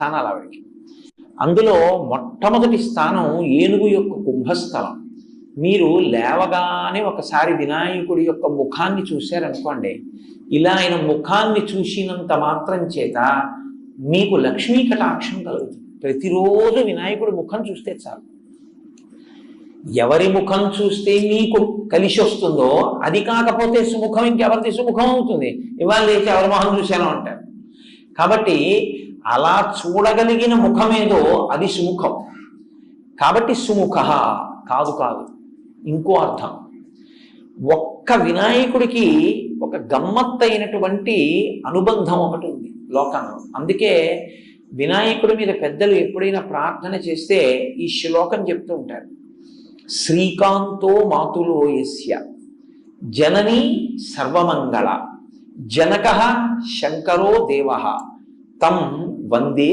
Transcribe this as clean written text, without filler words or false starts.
స్థానాలు ఆవిడకి. అందులో మొట్టమొదటి స్థానం ఏనుగు యొక్క కుంభస్థలం. మీరు లేవగానే ఒకసారి వినాయకుడి యొక్క ముఖాన్ని చూశారనుకోండి, ఇలా ఆయన ముఖాన్ని చూసినంత మాత్రం చేత మీకు లక్ష్మీ కటాక్షం కలుగుతుంది. ప్రతిరోజు వినాయకుడి ముఖం చూస్తే చాలు. ఎవరి ముఖం చూస్తే మీకు కలిసి వస్తుందో అది కాకపోతే సుముఖం ఇంకెవరిది సుముఖం అవుతుంది? ఇవాళ లేచి ఎవరి మొహం చూశానో అంటారు. కాబట్టి అలా చూడగలిగిన ముఖమేదో అది సుముఖం. కాబట్టి సుముఖ కాదు కాదు, ఇంకో అర్థం. ఒక్క వినాయకుడికి ఒక గమ్మత్తైనటువంటి అనుబంధం ఒకటి ఉంది లోకంలో. అందుకే వినాయకుడి మీద పెద్దలు ఎప్పుడైనా ప్రార్థన చేస్తే ఈ శ్లోకం చెప్తూ ఉంటారు. శ్రీకాంతో మాతులో యస్య జననీ సర్వమంగళ జనక శంకరో దేవ తం వందే